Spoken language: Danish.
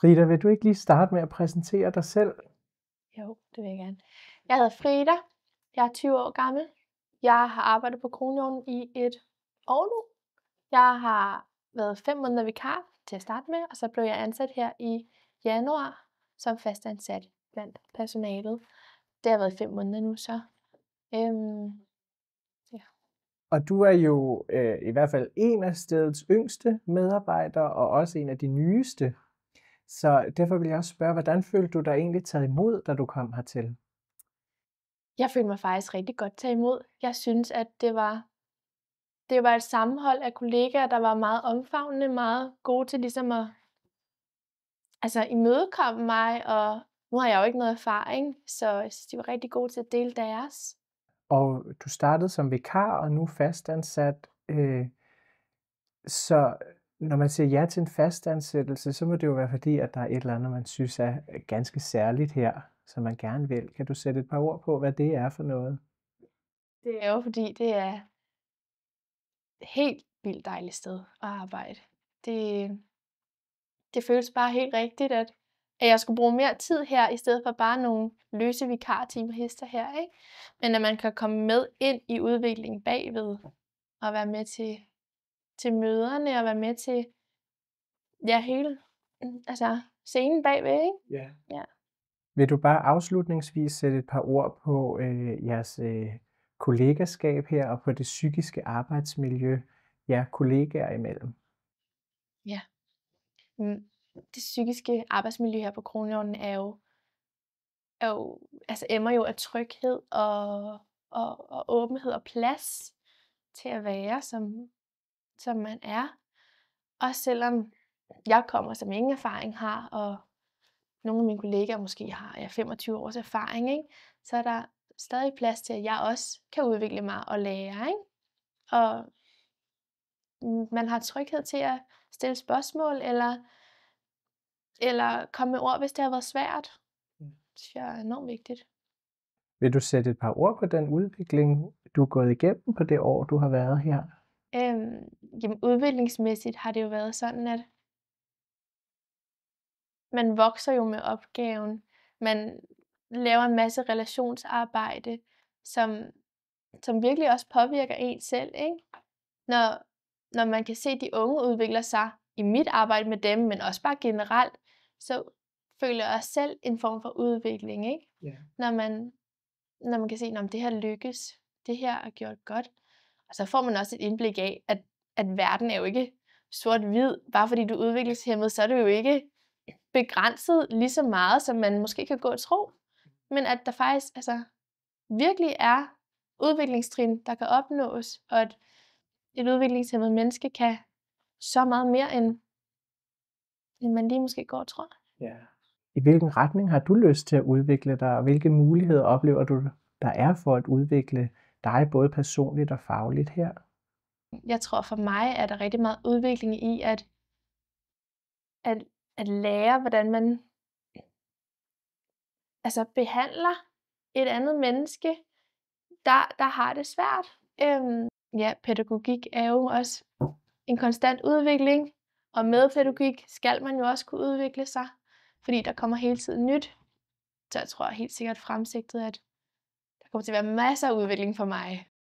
Frida, vil du ikke lige starte med at præsentere dig selv? Jo, det vil jeg gerne. Jeg hedder Frida. Jeg er 20 år gammel. Jeg har arbejdet på Kronjorden i et år nu. Jeg har været 5 måneder vikar til at starte med, og så blev jeg ansat her i januar som fastansat blandt personalet. Det har været i 5 måneder nu så. Ja. Og du er jo i hvert fald en af stedets yngste medarbejdere, og også en af de nyeste. Så derfor vil jeg også spørge, hvordan følte du dig egentlig taget imod, da du kom hertil? Jeg følte mig faktisk rigtig godt taget imod. Jeg synes, at det var et sammenhold af kollegaer, der var meget omfavnende, meget gode til ligesom at imødekomme mig, og nu har jeg jo ikke noget erfaring, så jeg synes, de var rigtig gode til at dele deres. Og du startede som vikar og nu fastansat. Så når man siger ja til en fastansættelse, så må det jo være fordi, at der er et eller andet, man synes er ganske særligt her, som man gerne vil. Kan du sætte et par ord på, hvad det er for noget? Det er jo fordi, det er et helt vildt dejligt sted at arbejde. Det føles bare helt rigtigt, at jeg skulle bruge mere tid her, i stedet for bare nogle løse vikartimer hister her, ikke? Men at man kan komme med ind i udviklingen bagved, og være med til møderne, og være med til, ja, hele scenen bagved, ikke? Ja. Ja. Vil du bare afslutningsvis sætte et par ord på jeres kollegaskab her og på det psykiske arbejdsmiljø jer kollegaer imellem? Ja. Det psykiske arbejdsmiljø her på Kronjorden emmer jo af tryghed og åbenhed og plads til at være, som man er. Også selvom jeg kommer, som ingen erfaring har, og nogle af mine kollegaer måske har 25 års erfaring, ikke? Så er der stadig plads til, at jeg også kan udvikle mig og lære, ikke? Og man har tryghed til at stille spørgsmål, eller komme med ord, hvis det har været svært. Det synes jeg er enormt vigtigt. Vil du sætte et par ord på den udvikling, du er gået igennem på det år, du har været her? Jamen udviklingsmæssigt har det jo været sådan, at man vokser jo med opgaven. Man laver en masse relationsarbejde, som virkelig også påvirker en selv, ikke? Når man kan se, at de unge udvikler sig i mit arbejde med dem, men også bare generelt, så føler jeg også selv en form for udvikling, ikke? Ja. Når man kan se, at det her lykkes, det her er gjort godt. Og så får man også et indblik af, at verden er jo ikke sort-hvid. Bare fordi du er udviklingshæmmet, så er det jo ikke begrænset lige så meget, som man måske kan gå og tro. Men at der faktisk virkelig er udviklingstrin, der kan opnås, og at et udviklingshæmmet menneske kan så meget mere, end man lige måske går og tror. Ja. I hvilken retning har du lyst til at udvikle dig, og hvilke muligheder oplever du, der er for at udvikle dig både personligt og fagligt her? Jeg tror for mig, er der rigtig meget udvikling i at lære, hvordan man behandler et andet menneske, der har det svært. Pædagogik er jo også en konstant udvikling, og med pædagogik skal man jo også kunne udvikle sig, fordi der kommer hele tiden nyt. Så jeg tror helt sikkert fremsigtet, at der kommer til at være masser af udvikling for mig.